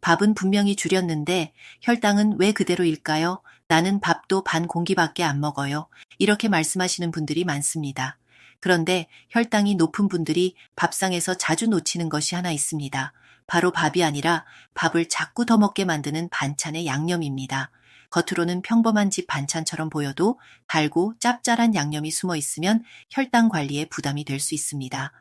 밥은 분명히 줄였는데 혈당은 왜 그대로일까요? 나는 밥도 반 공기밖에 안 먹어요. 이렇게 말씀하시는 분들이 많습니다. 그런데 혈당이 높은 분들이 밥상에서 자주 놓치는 것이 하나 있습니다. 바로 밥이 아니라 밥을 자꾸 더 먹게 만드는 반찬의 양념입니다. 겉으로는 평범한 집 반찬처럼 보여도 달고 짭짤한 양념이 숨어 있으면 혈당 관리에 부담이 될 수 있습니다.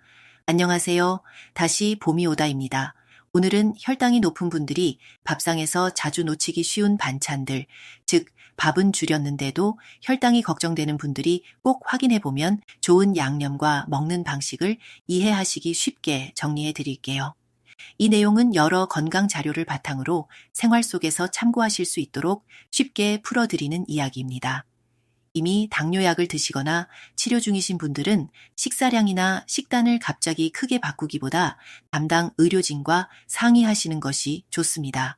안녕하세요. 다시 봄이 오다입니다. 오늘은 혈당이 높은 분들이 밥상에서 자주 놓치기 쉬운 반찬들, 즉 밥은 줄였는데도 혈당이 걱정되는 분들이 꼭 확인해 보면 좋은 양념과 먹는 방식을 이해하시기 쉽게 정리해 드릴게요. 이 내용은 여러 건강 자료를 바탕으로 생활 속에서 참고하실 수 있도록 쉽게 풀어드리는 이야기입니다. 이미 당뇨약을 드시거나 치료 중이신 분들은 식사량이나 식단을 갑자기 크게 바꾸기보다 담당 의료진과 상의하시는 것이 좋습니다.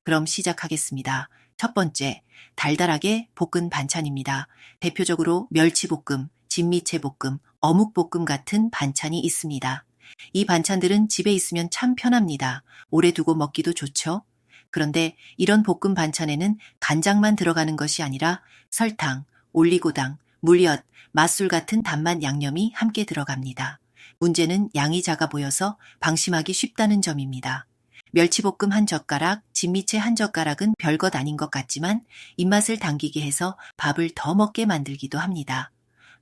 그럼 시작하겠습니다. 첫 번째, 달달하게 볶은 반찬입니다. 대표적으로 멸치볶음, 진미채볶음, 어묵볶음 같은 반찬이 있습니다. 이 반찬들은 집에 있으면 참 편합니다. 오래 두고 먹기도 좋죠? 그런데 이런 볶음 반찬에는 간장만 들어가는 것이 아니라 설탕, 올리고당, 물엿, 맛술 같은 단맛 양념이 함께 들어갑니다. 문제는 양이 작아 보여서 방심하기 쉽다는 점입니다. 멸치볶음 한 젓가락, 진미채 한 젓가락은 별것 아닌 것 같지만 입맛을 당기게 해서 밥을 더 먹게 만들기도 합니다.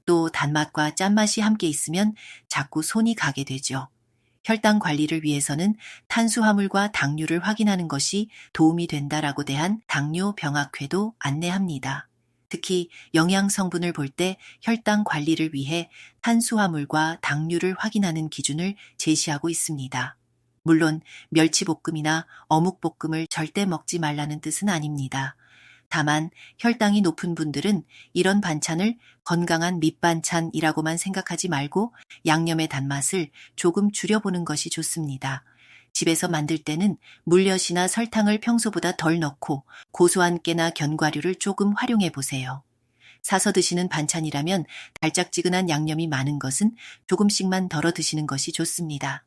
또 단맛과 짠맛이 함께 있으면 자꾸 손이 가게 되죠. 혈당 관리를 위해서는 탄수화물과 당류를 확인하는 것이 도움이 된다라고 대한 당뇨병학회도 안내합니다. 특히 영양 성분을 볼 때 혈당 관리를 위해 탄수화물과 당류를 확인하는 기준을 제시하고 있습니다. 물론 멸치볶음이나 어묵볶음을 절대 먹지 말라는 뜻은 아닙니다. 다만 혈당이 높은 분들은 이런 반찬을 건강한 밑반찬이라고만 생각하지 말고 양념의 단맛을 조금 줄여보는 것이 좋습니다. 집에서 만들 때는 물엿이나 설탕을 평소보다 덜 넣고 고소한 깨나 견과류를 조금 활용해 보세요. 사서 드시는 반찬이라면 달짝지근한 양념이 많은 것은 조금씩만 덜어 드시는 것이 좋습니다.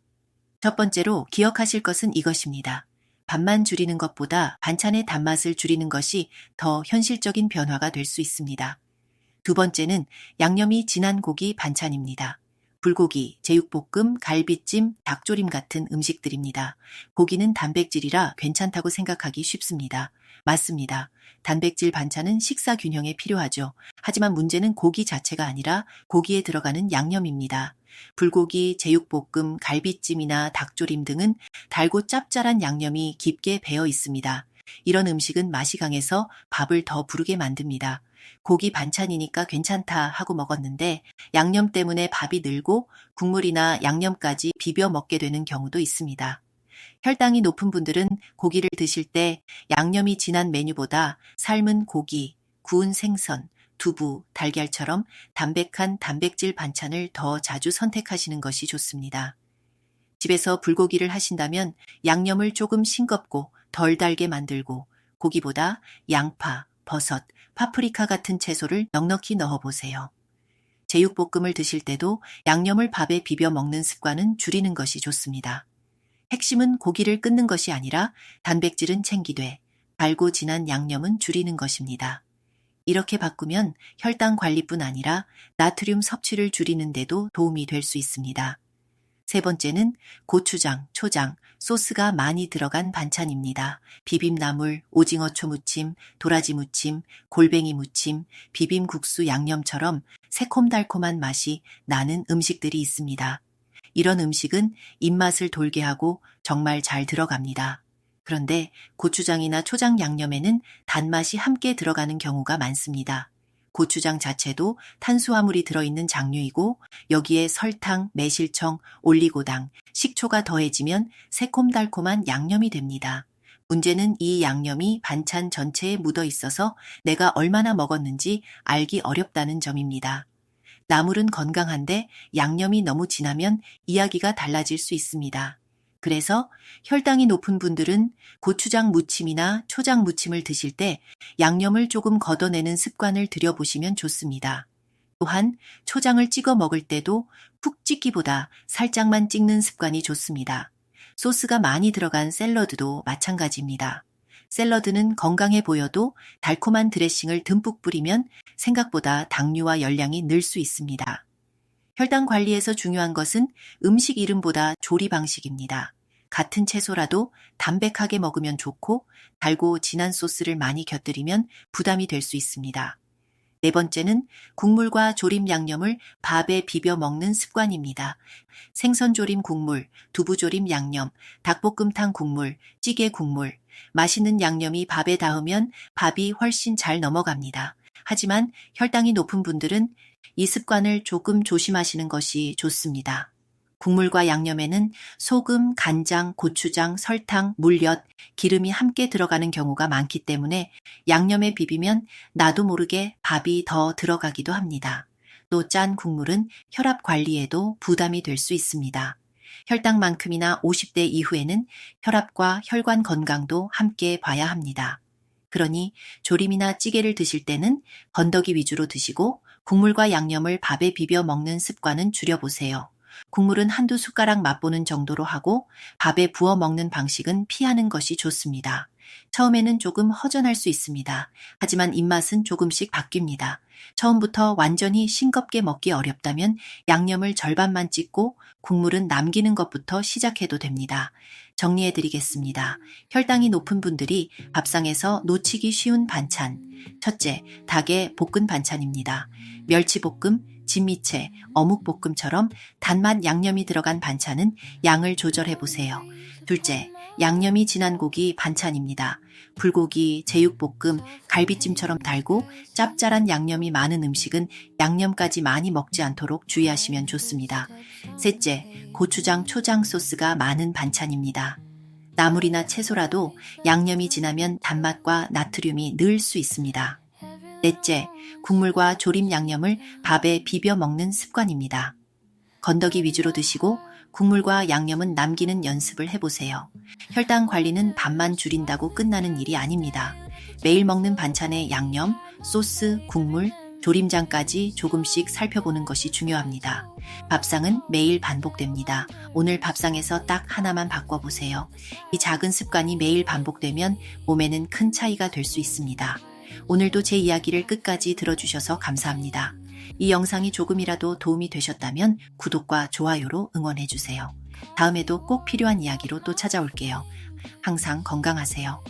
첫 번째로 기억하실 것은 이것입니다. 밥만 줄이는 것보다 반찬의 단맛을 줄이는 것이 더 현실적인 변화가 될 수 있습니다. 두 번째는 양념이 진한 고기 반찬입니다. 불고기, 제육볶음, 갈비찜, 닭조림 같은 음식들입니다. 고기는 단백질이라 괜찮다고 생각하기 쉽습니다. 맞습니다. 단백질 반찬은 식사 균형에 필요하죠. 하지만 문제는 고기 자체가 아니라 고기에 들어가는 양념입니다. 불고기, 제육볶음, 갈비찜이나 닭조림 등은 달고 짭짤한 양념이 깊게 배어 있습니다. 이런 음식은 맛이 강해서 밥을 더 부르게 만듭니다. 고기 반찬이니까 괜찮다 하고 먹었는데 양념 때문에 밥이 늘고 국물이나 양념까지 비벼 먹게 되는 경우도 있습니다. 혈당이 높은 분들은 고기를 드실 때 양념이 진한 메뉴보다 삶은 고기, 구운 생선, 두부, 달걀처럼 담백한 단백질 반찬을 더 자주 선택하시는 것이 좋습니다. 집에서 불고기를 하신다면 양념을 조금 싱겁고 덜 달게 만들고 고기보다 양파, 버섯, 파프리카 같은 채소를 넉넉히 넣어보세요. 제육볶음을 드실 때도 양념을 밥에 비벼 먹는 습관은 줄이는 것이 좋습니다. 핵심은 고기를 끊는 것이 아니라 단백질은 챙기되 달고 진한 양념은 줄이는 것입니다. 이렇게 바꾸면 혈당 관리뿐 아니라 나트륨 섭취를 줄이는 데도 도움이 될 수 있습니다. 세 번째는 고추장, 초장, 소스가 많이 들어간 반찬입니다. 비빔나물, 오징어 초무침, 도라지 무침, 골뱅이 무침, 비빔국수 양념처럼 새콤달콤한 맛이 나는 음식들이 있습니다. 이런 음식은 입맛을 돌게 하고 정말 잘 들어갑니다. 그런데 고추장이나 초장 양념에는 단맛이 함께 들어가는 경우가 많습니다. 고추장 자체도 탄수화물이 들어있는 장류이고 여기에 설탕, 매실청, 올리고당, 식초가 더해지면 새콤달콤한 양념이 됩니다. 문제는 이 양념이 반찬 전체에 묻어 있어서 내가 얼마나 먹었는지 알기 어렵다는 점입니다. 나물은 건강한데 양념이 너무 진하면 이야기가 달라질 수 있습니다. 그래서 혈당이 높은 분들은 고추장 무침이나 초장 무침을 드실 때 양념을 조금 걷어내는 습관을 들여보시면 좋습니다. 또한 초장을 찍어 먹을 때도 푹 찍기보다 살짝만 찍는 습관이 좋습니다. 소스가 많이 들어간 샐러드도 마찬가지입니다. 샐러드는 건강해 보여도 달콤한 드레싱을 듬뿍 뿌리면 생각보다 당류와 열량이 늘 수 있습니다. 혈당 관리에서 중요한 것은 음식 이름보다 조리 방식입니다. 같은 채소라도 담백하게 먹으면 좋고 달고 진한 소스를 많이 곁들이면 부담이 될 수 있습니다. 네 번째는 국물과 조림 양념을 밥에 비벼 먹는 습관입니다. 생선조림 국물, 두부조림 양념, 닭볶음탕 국물, 찌개 국물, 맛있는 양념이 밥에 닿으면 밥이 훨씬 잘 넘어갑니다. 하지만 혈당이 높은 분들은 이 습관을 조금 조심하시는 것이 좋습니다. 국물과 양념에는 소금, 간장, 고추장, 설탕, 물엿, 기름이 함께 들어가는 경우가 많기 때문에 양념에 비비면 나도 모르게 밥이 더 들어가기도 합니다. 또 짠 국물은 혈압 관리에도 부담이 될 수 있습니다. 혈당만큼이나 50대 이후에는 혈압과 혈관 건강도 함께 봐야 합니다. 그러니 조림이나 찌개를 드실 때는 건더기 위주로 드시고 국물과 양념을 밥에 비벼 먹는 습관은 줄여보세요. 국물은 한두 숟가락 맛보는 정도로 하고 밥에 부어 먹는 방식은 피하는 것이 좋습니다. 처음에는 조금 허전할 수 있습니다. 하지만 입맛은 조금씩 바뀝니다. 처음부터 완전히 싱겁게 먹기 어렵다면 양념을 절반만 찍고 국물은 남기는 것부터 시작해도 됩니다. 정리해드리겠습니다. 혈당이 높은 분들이 밥상에서 놓치기 쉬운 반찬. 첫째, 닭의 볶은 반찬입니다. 멸치볶음, 진미채, 어묵볶음처럼 단맛 양념이 들어간 반찬은 양을 조절해보세요. 둘째, 양념이 진한 고기 반찬입니다. 불고기, 제육볶음, 갈비찜처럼 달고 짭짤한 양념이 많은 음식은 양념까지 많이 먹지 않도록 주의하시면 좋습니다. 셋째, 고추장, 초장 소스가 많은 반찬입니다. 나물이나 채소라도 양념이 진하면 단맛과 나트륨이 늘 수 있습니다. 넷째, 국물과 조림 양념을 밥에 비벼 먹는 습관입니다. 건더기 위주로 드시고 국물과 양념은 남기는 연습을 해보세요. 혈당 관리는 밥만 줄인다고 끝나는 일이 아닙니다. 매일 먹는 반찬의 양념, 소스, 국물, 조림장까지 조금씩 살펴보는 것이 중요합니다. 밥상은 매일 반복됩니다. 오늘 밥상에서 딱 하나만 바꿔보세요. 이 작은 습관이 매일 반복되면 몸에는 큰 차이가 될 수 있습니다. 오늘도 제 이야기를 끝까지 들어주셔서 감사합니다. 이 영상이 조금이라도 도움이 되셨다면 구독과 좋아요로 응원해주세요. 다음에도 꼭 필요한 이야기로 또 찾아올게요. 항상 건강하세요.